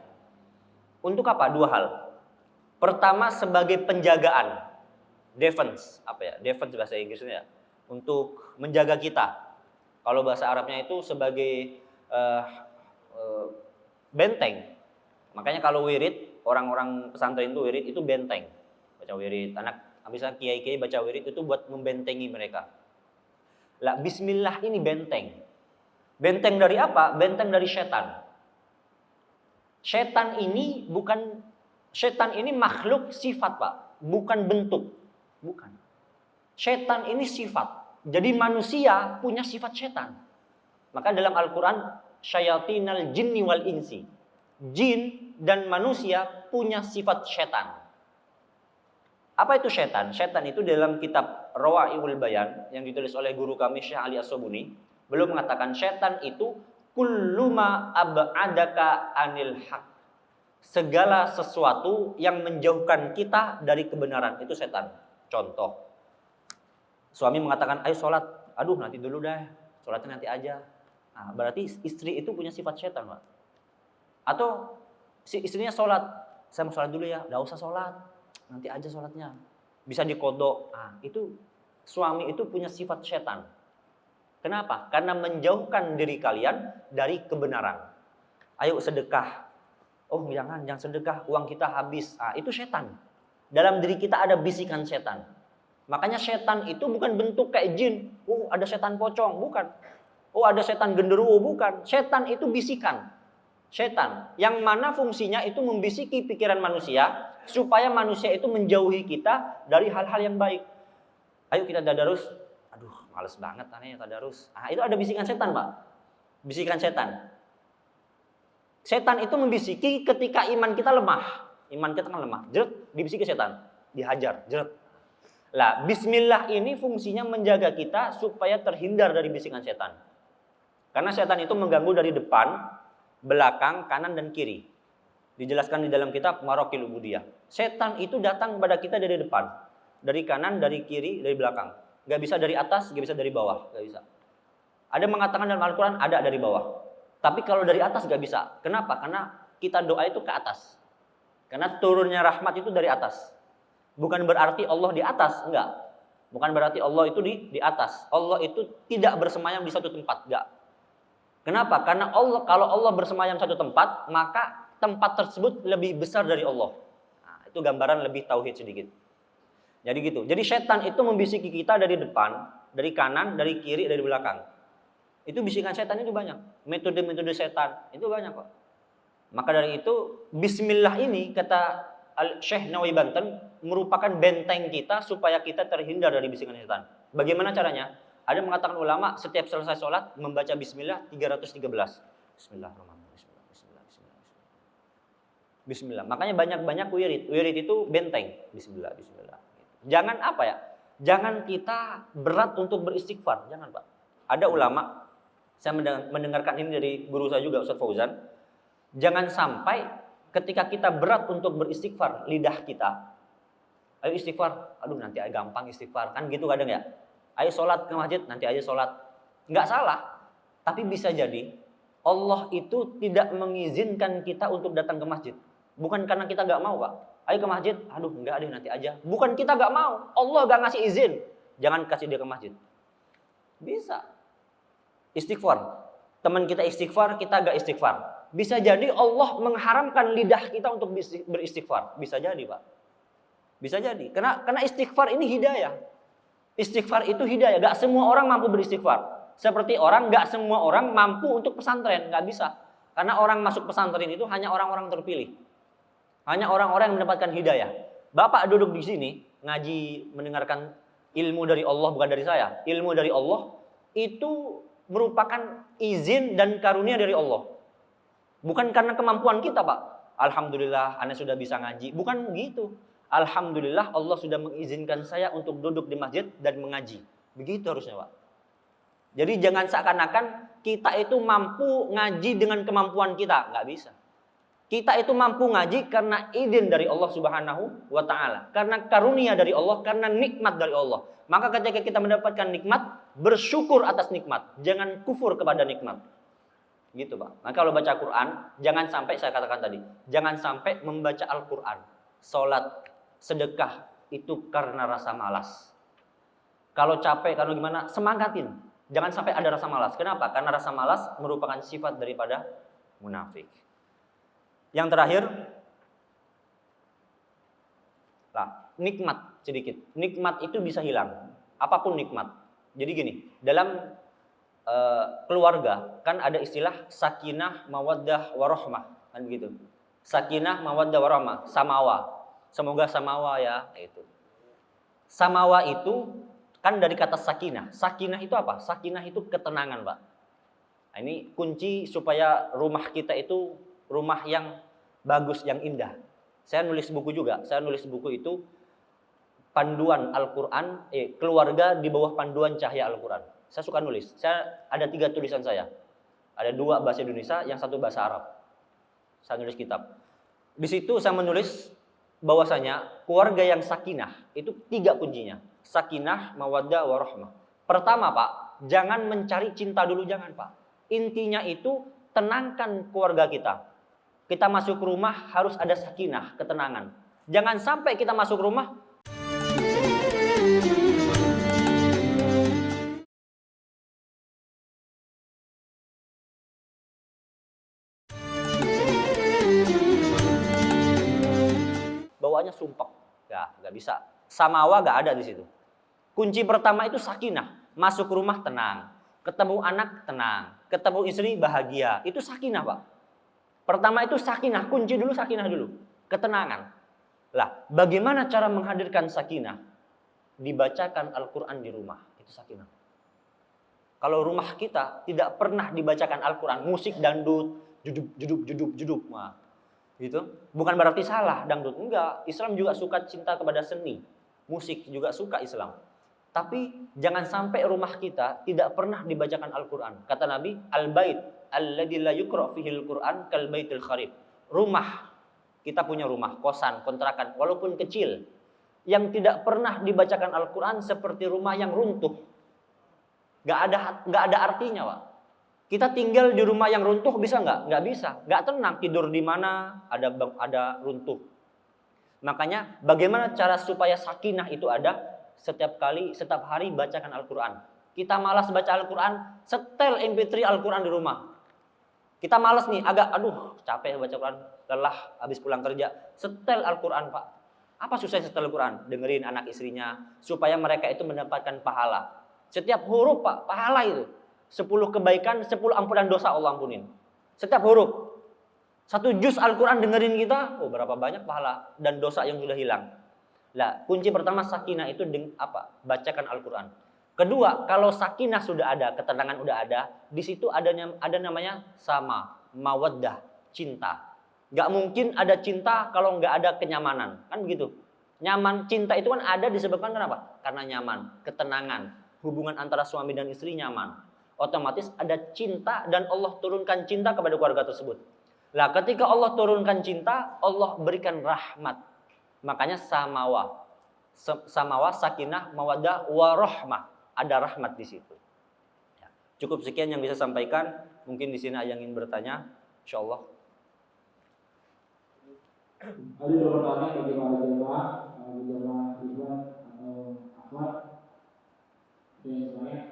Untuk apa? 2 hal. Pertama, sebagai penjagaan. Defense, defense bahasa Inggrisnya. Untuk menjaga kita. Kalau bahasa Arabnya itu sebagai benteng. Makanya kalau wirid, orang-orang pesantren itu wirid itu benteng. Baca wirid, misalnya kiai-kiai baca wirid itu buat membentengi mereka. Lah, bismillah ini benteng. Benteng dari apa? Benteng dari setan. Setan ini makhluk sifat, Pak, bukan bentuk. Bukan. Setan ini sifat. Jadi manusia punya sifat setan. Maka dalam Al-Qur'an syayatinal jinni wal insi. Jin dan manusia punya sifat setan. Apa itu setan? Setan itu dalam kitab Rawaiul Bayan yang ditulis oleh guru kami Syekh Ali As-Sobuni, beliau mengatakan setan itu kulluma ab'adaka anil haq. Segala sesuatu yang menjauhkan kita dari kebenaran itu setan. Contoh, suami mengatakan, ayo sholat. Aduh, nanti dulu dah. sholatnya nanti aja. Nah, berarti istri itu punya sifat setan, Pak. Atau si istrinya sholat, saya mau sholat dulu ya, nggak usah sholat, nanti aja sholatnya. Bisa dikodok. Nah, itu suami itu punya sifat setan. Kenapa? Karena menjauhkan diri kalian dari kebenaran. Ayo sedekah. Oh jangan sedekah, uang kita habis. Ah, itu setan. Dalam diri kita ada bisikan setan. Makanya setan itu bukan bentuk kayak jin. Oh ada setan pocong, bukan. Oh ada setan genderuwo, bukan. Setan itu bisikan. Setan yang mana fungsinya itu membisiki pikiran manusia supaya manusia itu menjauhi kita dari hal-hal yang baik. Ayo kita tadarus. Aduh, males banget anehnya tadarus. Ah, itu ada bisikan setan, Pak. Bisikan setan. Setan itu membisiki ketika iman kita lemah. Iman kita kan lemah. Jeret, dibisiki setan. Dihajar, jeret. Lah, bismillah ini fungsinya menjaga kita supaya terhindar dari bisikan setan. Karena setan itu mengganggu dari depan, belakang, kanan, dan kiri. Dijelaskan di dalam kitab Maraqil Ubudiyah. Setan itu datang kepada kita dari depan. Dari kanan, dari kiri, dari belakang. Gak bisa dari atas, gak bisa dari bawah. Gak bisa. Ada mengatakan dalam Al-Quran, ada dari bawah. Tapi kalau dari atas gak bisa. Kenapa? Karena kita doa itu ke atas. Karena turunnya rahmat itu dari atas. Bukan berarti Allah di atas, enggak. Bukan berarti Allah itu di atas. Allah itu tidak bersemayam di satu tempat, enggak. Kenapa? Karena Allah, kalau Allah bersemayam satu tempat, maka tempat tersebut lebih besar dari Allah. Nah, itu gambaran lebih tauhid sedikit. Jadi gitu. Jadi setan itu membisiki kita dari depan, dari kanan, dari kiri, dari belakang. Itu bisikan setan itu banyak. Metode-metode setan itu banyak kok. Maka dari itu, bismillah ini kata Syekh Nawawi Banten merupakan benteng kita supaya kita terhindar dari bisikan setan. Bagaimana caranya? Ada mengatakan ulama setiap selesai sholat membaca bismillah 313. Bismillahirrahmanirrahim. Bismillah. Makanya banyak-banyak wirid. Wirid itu benteng. Bismillah. Jangan apa ya? Jangan kita berat untuk beristighfar. Jangan, Pak. Ada ulama, saya mendengarkan ini dari guru saya juga, Ustaz Fauzan. Jangan sampai ketika kita berat untuk beristighfar, lidah kita, ayo istighfar, aduh nanti gampang istighfar, kan gitu kadang ya. Ayo sholat ke masjid, nanti aja sholat. Nggak salah, tapi bisa jadi Allah itu tidak mengizinkan kita untuk datang ke masjid. Bukan karena kita nggak mau, Pak. Ayo ke masjid, aduh enggak deh nanti aja. Bukan kita nggak mau, Allah nggak ngasih izin. Jangan kasih dia ke masjid. Bisa. Istighfar. Teman kita istighfar, kita nggak istighfar. Bisa jadi Allah mengharamkan lidah kita untuk beristighfar. Bisa jadi, Pak. Bisa jadi. Karena istighfar ini hidayah. Istighfar itu hidayah. Gak semua orang mampu beristighfar. Seperti gak semua orang mampu untuk pesantren. Gak bisa. Karena orang masuk pesantren itu hanya orang-orang terpilih. Hanya orang-orang yang mendapatkan hidayah. Bapak duduk di sini, ngaji, mendengarkan ilmu dari Allah, bukan dari saya. Ilmu dari Allah itu merupakan izin dan karunia dari Allah. Bukan karena kemampuan kita, Pak. Alhamdulillah, Anda sudah bisa ngaji. Bukan gitu. Alhamdulillah, Allah sudah mengizinkan saya untuk duduk di masjid dan mengaji. Begitu harusnya, Pak. Jadi jangan seakan-akan kita itu mampu ngaji dengan kemampuan kita. Nggak bisa. Kita itu mampu ngaji karena izin dari Allah Subhanahu wa Ta'ala. Karena karunia dari Allah, karena nikmat dari Allah. Maka ketika kita mendapatkan nikmat, bersyukur atas nikmat. Jangan kufur kepada nikmat. Gitu, Pak. Maka kalau baca Quran, jangan sampai, saya katakan tadi, jangan sampai membaca Al-Quran, sholat, sedekah, itu karena rasa malas. Kalau capek, kalau gimana, semangatin. Jangan sampai ada rasa malas. Kenapa? Karena rasa malas merupakan sifat daripada munafik. Yang terakhir, nikmat sedikit. Nikmat itu bisa hilang. Apapun nikmat. Jadi gini, dalam keluarga kan ada istilah sakinah, mawaddah, warahmah, kan begitu. Sakinah, mawaddah, warahmah, samawa. Semoga samawa ya, itu. Samawa itu kan dari kata sakinah. Sakinah itu apa? Sakinah itu ketenangan, Pak. Nah, ini kunci supaya rumah kita itu rumah yang bagus, yang indah. Saya nulis buku juga. Saya nulis buku itu panduan Al-Quran, keluarga di bawah panduan cahaya Al-Quran. Saya suka nulis. Saya ada 3 tulisan saya. Ada 2 bahasa Indonesia, yang 1 bahasa Arab. Saya nulis kitab. Di situ saya menulis bahwasanya keluarga yang sakinah itu 3 kuncinya. Sakinah, mawaddah, warahmah. Pertama, Pak, Jangan mencari cinta dulu, jangan Pak. Intinya itu tenangkan keluarga kita. Kita masuk rumah harus ada sakinah, ketenangan. Jangan sampai kita masuk rumah bawaannya sumpek. Ya, nggak bisa. Samawa nggak ada di situ. Kunci pertama itu sakinah. Masuk rumah tenang. Ketemu anak tenang. Ketemu istri bahagia. Itu sakinah, Pak. Pertama itu sakinah. Kunci dulu sakinah dulu. Ketenangan. Lah, bagaimana cara menghadirkan sakinah? Dibacakan Al-Quran di rumah. Itu sakinah. Kalau rumah kita tidak pernah dibacakan Al-Quran, musik dangdut, juduk. Nah, gitu. Bukan berarti salah dangdut, enggak. Islam juga suka cinta kepada seni. Musik juga suka Islam. Tapi jangan sampai rumah kita tidak pernah dibacakan Al-Quran. Kata Nabi, al-bait alladzi la yuqra fihi al-Quran kal baitil kharib. Rumah, kita punya rumah, kosan, kontrakan, walaupun kecil, yang tidak pernah dibacakan Al-Quran seperti rumah yang runtuh. Gak ada artinya, Pak. Kita tinggal di rumah yang runtuh bisa nggak? Nggak bisa. Nggak tenang, tidur di mana ada runtuh. Makanya bagaimana cara supaya sakinah itu ada? Setiap hari bacakan Al-Quran. Kita malas baca Al-Quran, setel MP3 Al-Quran di rumah. Kita malas nih, capek baca Al-Quran, lelah habis pulang kerja. Setel Al-Quran, Pak. Apa susahnya setel Al-Quran? Dengerin anak istrinya, supaya mereka itu mendapatkan pahala. Setiap huruf, Pak, pahala itu. 10 kebaikan, 10 ampunan dosa Allah ampunin. Setiap huruf. 1 juz Al-Quran dengerin kita, berapa banyak pahala dan dosa yang sudah hilang. Lah, kunci pertama sakinah itu bacakan Al-Quran. Kedua, kalau sakinah sudah ada, ketenangan udah ada, di situ ada namanya mawaddah, cinta. Gak mungkin ada cinta kalau nggak ada kenyamanan, kan begitu. Nyaman, cinta itu kan ada disebabkan kenapa? Karena nyaman, ketenangan. Hubungan antara suami dan istri nyaman. Otomatis ada cinta dan Allah turunkan cinta kepada keluarga tersebut. Lah, ketika Allah turunkan cinta, Allah berikan rahmat. Makanya samawa, sakinah, mawaddah, warahmah. Ada rahmat di situ. Ya. Cukup sekian yang bisa sampaikan. Mungkin di sini ada yang ingin bertanya. Insyaallah. Ada pertanyaan bagi para jemaah Ridwan atau Ahmad. Yang saya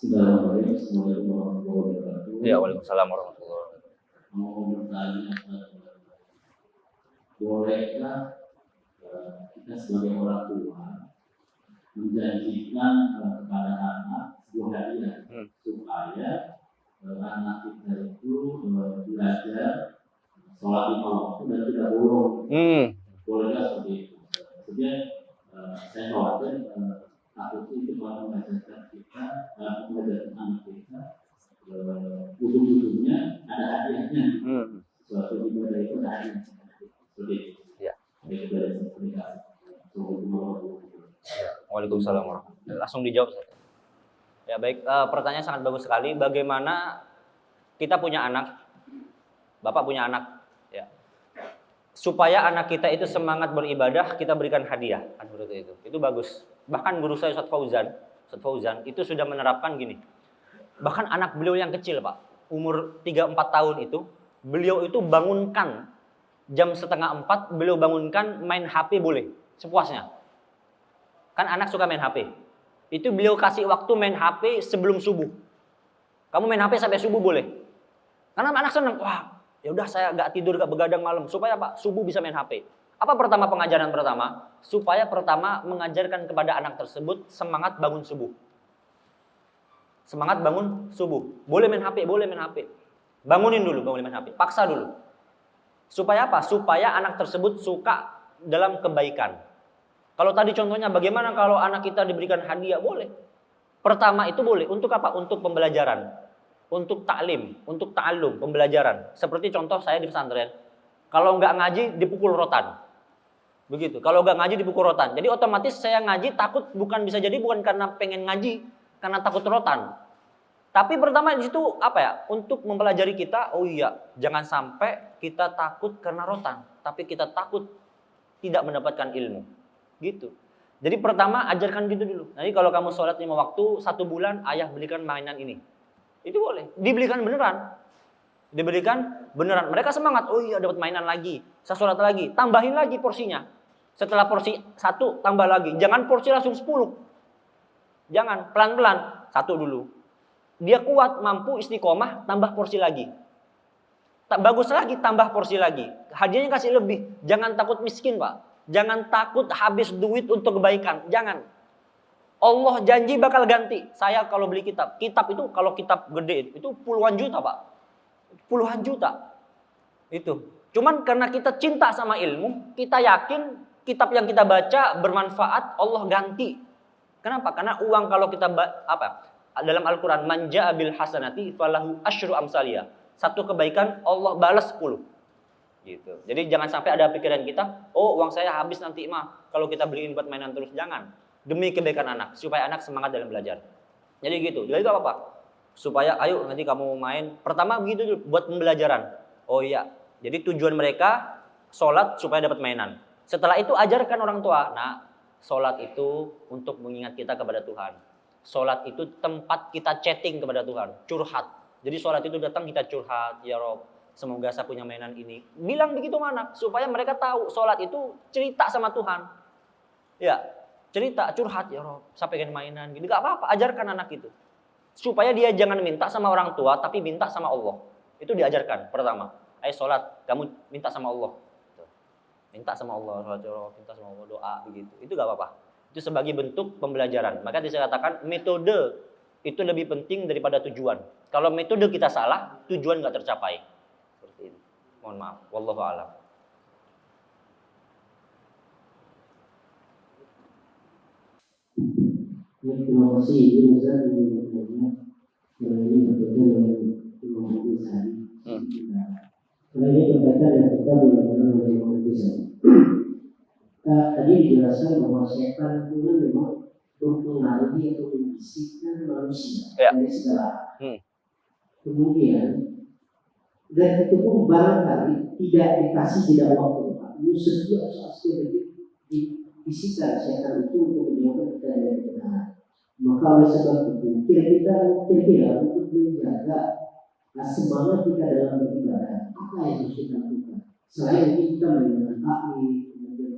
Assalamualaikum warahmatullahi wabarakatuh. Ya, waalaikumsalam warahmatullahi wabarakatuh. Mau bertanya, bolehkah kita sebagai orang tua menjanjikan kepada anak sebuah hadiah supaya anak kita itu belajar sholat 5 waktu dan tidak bolong? Bolehkah seperti itu? Maksudnya saya khawatir takut itu malah mengajarkan kita, mengajarkan anak kita ujung-ujungnya ada hadiahnya. Suatu ibadah itu ada hadiahnya. Seperti itu. Ya. Itu dari komunikasi. Waalaikumsalam warahmatullahi wabarakatuh. Langsung dijawab. Ya baik, pertanyaan sangat bagus sekali. Bagaimana kita punya anak, Bapak punya anak, ya. Supaya anak kita itu semangat beribadah, kita berikan hadiah. Kan seperti itu. Itu bagus. Bahkan guru saya Ustaz Fauzan itu sudah menerapkan gini. Bahkan anak beliau yang kecil, Pak, umur 3-4 tahun itu, beliau itu bangunkan jam 3:30, beliau bangunkan main HP boleh, sepuasnya. Kan anak suka main HP. Itu beliau kasih waktu main HP sebelum subuh. Kamu main HP sampai subuh boleh. Karena anak senang, wah, ya udah saya nggak tidur, nggak begadang malam, supaya Pak subuh bisa main HP. Apa pengajaran pertama? Supaya pertama mengajarkan kepada anak tersebut semangat bangun subuh. Semangat bangun subuh. Boleh main HP, boleh main HP. Bangunin dulu, bangunin main HP. Paksa dulu. Supaya apa? Supaya anak tersebut suka dalam kebaikan. Kalau tadi contohnya bagaimana kalau anak kita diberikan hadiah? Boleh. Pertama itu boleh. Untuk apa? Untuk pembelajaran. Untuk taklim, untuk ta'allum, pembelajaran. Seperti contoh saya di pesantren. Kalau nggak ngaji dipukul rotan. Begitu. Kalau nggak ngaji dipukul rotan. Jadi otomatis saya ngaji takut bukan karena pengen ngaji, karena takut rotan. Tapi pertama di situ apa ya? Untuk mempelajari kita, oh iya, jangan sampai kita takut karena rotan, tapi kita takut tidak mendapatkan ilmu. Gitu. Jadi pertama ajarkan gitu dulu. Nanti kalau kamu sholat 5 waktu, 1 bulan ayah belikan mainan ini. Itu boleh. Dibelikan beneran. Diberikan beneran. Mereka semangat, oh iya dapat mainan lagi. Saya sholat lagi, tambahin lagi porsinya. Setelah porsi 1 tambah lagi. Jangan porsi langsung 10. Jangan, pelan-pelan. 1 dulu. Dia kuat, mampu, istiqomah, tambah porsi lagi. Tak bagus lagi, tambah porsi lagi. Hadiahnya kasih lebih. Jangan takut miskin, Pak. Jangan takut habis duit untuk kebaikan. Jangan. Allah janji bakal ganti. Saya kalau beli kitab. Kitab itu kalau kitab gede itu puluhan juta, Pak. Puluhan juta. Itu. Cuman karena kita cinta sama ilmu, kita yakin kitab yang kita baca bermanfaat, Allah ganti. Kenapa? Karena uang kalau kita dalam Al-Quran, man ja'a bil hasanati falahu asyru amsaliyah. 1 kebaikan Allah balas 10. Gitu. Jadi jangan sampai ada pikiran kita, oh uang saya habis nanti mah kalau kita beliin buat mainan terus. Jangan. Demi kebaikan anak, supaya anak semangat dalam belajar. Jadi gitu. Jadi itu apa? Supaya ayo nanti kamu main. Pertama begitu dulu, buat pembelajaran. Oh iya. Jadi tujuan mereka sholat supaya dapat mainan. Setelah itu ajarkan orang tua. Nah, sholat itu untuk mengingat kita kepada Tuhan. Sholat itu tempat kita chatting kepada Tuhan, curhat. Jadi sholat itu datang kita curhat, ya Rob, semoga saya punya mainan ini. Bilang begitu mana? Supaya mereka tahu sholat itu cerita sama Tuhan. Ya, cerita, curhat, ya Rob, saya pengen mainan. Gini, gak apa-apa, ajarkan anak itu. Supaya dia jangan minta sama orang tua, tapi minta sama Allah. Itu diajarkan, pertama. Ayo sholat, kamu minta sama Allah. Minta sama Allah, sholat, ya Rob, minta sama Allah, doa, begitu. Itu gak apa-apa. Itu sebagai bentuk pembelajaran. Maka saya katakan metode itu lebih penting daripada tujuan. Kalau metode kita salah, tujuan nggak tercapai. Seperti ini. Mohon maaf. Wallahu a'lam. Terima kasih Ustaz ini berbeda dengan Imam Ghazali. Karena ini berkaitan dengan kitab yang bernama Imam Ghazali. Tadi dijelaskan bahwa setan itu memang mempengaruhi atau membisikkan manusia dari segala. Kemudian dan itu pun barangkali tidak dikasih jeda waktu. Setiap saat dibisikkan setan itu untuk menjauhkan kita dari kebenaran. Maka oleh sebab itu kira-kira untuk menjaga semangat kita dalam beribadah, apa yang harus kita lakukan? Selain kita mendengar takbir,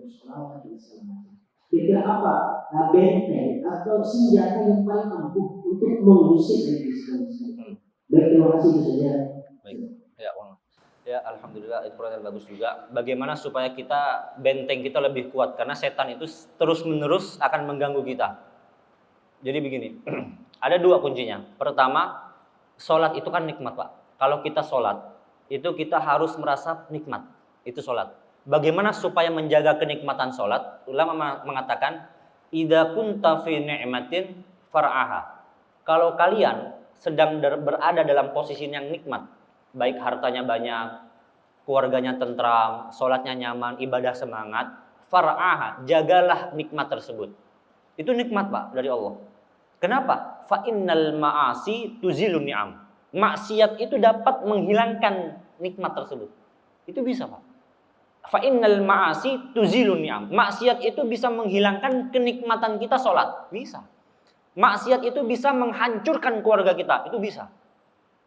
selawat dan segala macam. Kira apa benteng atau senjata yang paling ampuh untuk mengusir dari segala. Baik, terima kasih itu saja. Baik, ya alhamdulillah itu pertanyaan bagus juga. Bagaimana supaya kita benteng kita lebih kuat karena setan itu terus menerus akan mengganggu kita. Jadi begini, ada 2 kuncinya. Pertama, sholat itu kan nikmat, Pak. Kalau kita sholat itu kita harus merasa nikmat. Itu sholat. Bagaimana supaya menjaga kenikmatan sholat? Ulama mengatakan, idza kunta fi ni'matin far'aha. Kalau kalian sedang berada dalam posisi yang nikmat, baik hartanya banyak, keluarganya tentram, sholatnya nyaman, ibadah semangat, far'aha, jagalah nikmat tersebut. Itu nikmat, Pak, dari Allah. Kenapa? Fa innal ma'asi tuzilun ni'am. Maksiat itu dapat menghilangkan nikmat tersebut. Itu bisa, Pak. Fa innal ma'asi tuzilun ni'am. Maksiat itu bisa menghilangkan kenikmatan kita sholat. Bisa. Maksiat itu bisa menghancurkan keluarga kita. Itu bisa.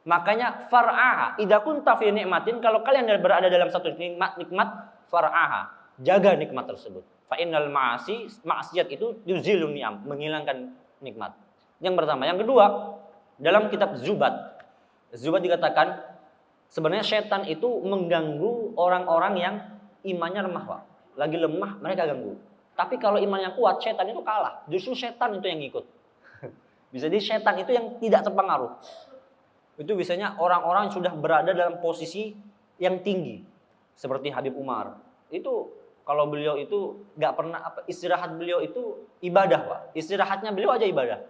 Makanya far'aha. Idza kunta fi ni'matin, kalau kalian berada dalam satu nikmat far'aha. Jaga nikmat tersebut. Fa innal ma'asi, maksiat itu tuzilun ni'am, menghilangkan nikmat. Yang pertama, yang kedua, dalam kitab Zubat dikatakan sebenarnya setan itu mengganggu orang-orang yang imannya lemah, Pak. Lagi lemah mereka ganggu. Tapi kalau imannya kuat, setan itu kalah. Justru setan itu yang ikut. Bisa jadi setan itu yang tidak terpengaruh. Itu biasanya orang-orang yang sudah berada dalam posisi yang tinggi. Seperti Habib Umar. Itu kalau beliau itu nggak pernah istirahat beliau itu ibadah, Pak. Istirahatnya beliau aja ibadah.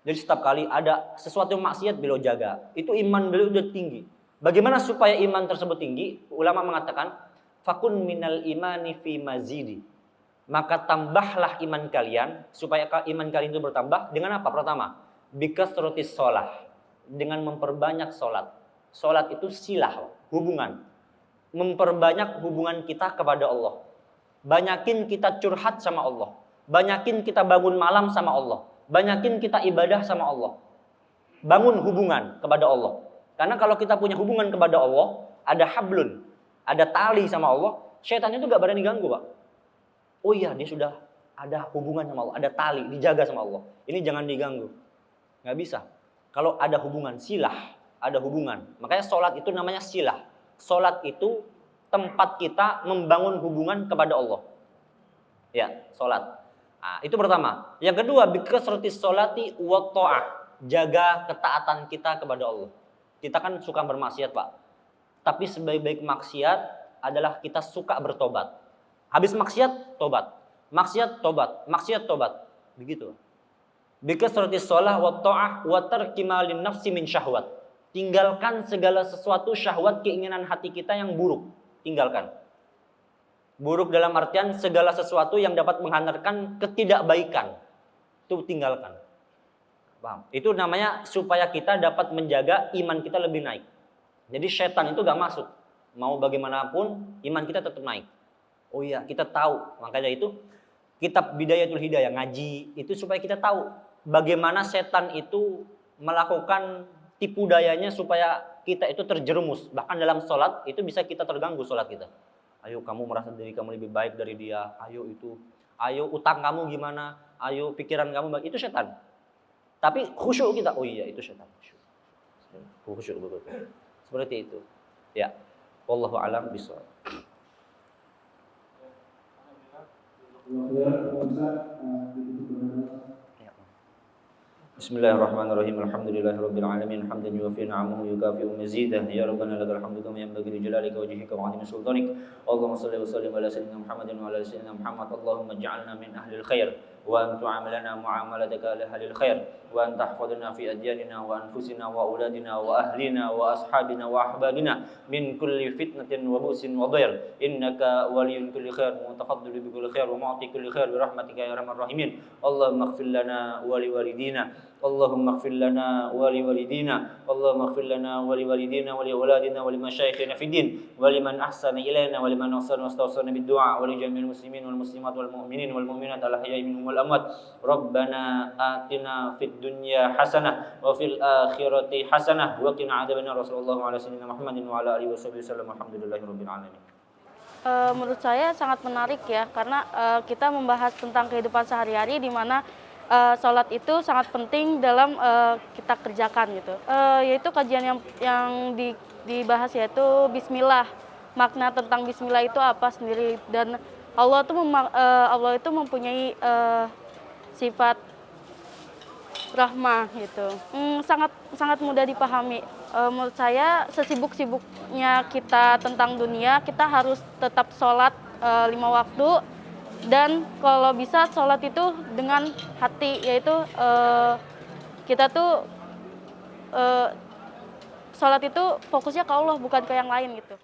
Jadi setiap kali ada sesuatu yang maksiat beliau jaga. Itu iman beliau udah tinggi. Bagaimana supaya iman tersebut tinggi? Ulama mengatakan fakun minal imani fi mazidi. Maka tambahlah iman kalian supaya iman kalian itu bertambah dengan apa? Pertama, bikasrotis sholah. dengan memperbanyak sholat. Sholat itu silah, hubungan. Memperbanyak hubungan kita kepada Allah. Banyakin kita curhat sama Allah. Banyakin kita bangun malam sama Allah. Banyakin kita ibadah sama Allah. Bangun hubungan kepada Allah. Karena kalau kita punya hubungan kepada Allah, ada hablun, ada tali sama Allah, syaitan itu gak berani ganggu, Pak. Oh iya, dia sudah ada hubungan sama Allah, ada tali, dijaga sama Allah. Ini jangan diganggu. Gak bisa. Kalau ada hubungan, silah, ada hubungan. Makanya sholat itu namanya silah. Sholat itu tempat kita membangun hubungan kepada Allah. Ya, sholat. Nah, itu pertama. Yang kedua, bikasratis sholati wa ta'ah. Jaga ketaatan kita kepada Allah. Kita kan suka bermaksiat, Pak. Tapi sebaik-baik maksiat adalah kita suka bertobat. Habis maksiat, tobat. Maksiat, tobat. Maksiat, tobat. Begitu. Bikasratis sholah wa ta'ah wa tarki ma lin nafsi min syahwat. Tinggalkan segala sesuatu syahwat keinginan hati kita yang buruk. Tinggalkan. Buruk dalam artian segala sesuatu yang dapat menghantarkan ketidakbaikan. Itu tinggalkan. Paham? Itu namanya supaya kita dapat menjaga iman kita lebih naik. Jadi setan itu gak masuk. Mau bagaimanapun iman kita tetap naik. Oh iya, kita tahu. Makanya itu kitab Bidayatul Hidayah, ngaji itu supaya kita tahu bagaimana setan itu melakukan tipu dayanya supaya kita itu terjerumus. Bahkan dalam sholat itu bisa kita terganggu sholat kita. Ayo kamu merasa diri kamu lebih baik dari dia. Ayo itu. Ayo utang kamu gimana. Ayo pikiran kamu baik. Itu setan. Tapi khusyuk kita. Oh iya itu setan. Khusyuk betul. Seperti itu. Ya. Wallahu a'lam bishawab. Bismillahirrahmanirrahim. Alhamdulillahirabbil alamin. Hamdan yuwaffi ni'amahu yukafi'u mazidah. Ya rabbana lakal hamdu kama yanbaghi li jalalika wajhika wa 'azimi sultanik. Allahumma shalli wa sallim ala sayyidina Muhammadin wa ala sayyidina Muhammad. Allahumma ij'alna min ahlil khair wa an tu'amilana mu'amalataka li ahlil khair wa an tahfadhna fi adyanina wa anfusina wa auladina wa ahlina wa ashabina wa ahbabina min kulli fitnatin wa bu'sin wa dhair. Innaka waliyyun kulli khair wa mutafaddilu bi kulli khair wa mu'ti kulli khair bi rahmatika ya arhamar rahimin. Allahumma ighfir lana wa liwalidina. Allahumma ighfir lana wa liwalidina. Allahumma ighfir lana wa liwalidina wa liauladina wa limasyayikhina fid din wa liman ahsana ilaina wa liman ahsana wastawsana bid du'a wa li jami'il muslimin wal muslimat wal mu'minin wal mu'minat al ahya'i minhum wal amwat. Rabbana atina fid dunya hasanah wa fil akhirati hasanah wa qina adzabannar. Rasulullah ala sayyidina Muhammadin wa ala alihi wasallam. Alhamdulillahirabbil alamin. Menurut saya sangat menarik ya, karena kita membahas tentang kehidupan sehari-hari di mana sholat itu sangat penting dalam kita kerjakan gitu. Yaitu kajian yang dibahas yaitu Bismillah. Makna tentang Bismillah itu apa sendiri, dan Allah itu mempunyai sifat rahmah gitu. Sangat mudah dipahami. Menurut saya sesibuk-sibuknya kita tentang dunia, kita harus tetap sholat 5 waktu. Dan kalau bisa sholat itu dengan hati, yaitu kita tuh sholat itu fokusnya ke Allah bukan ke yang lain gitu.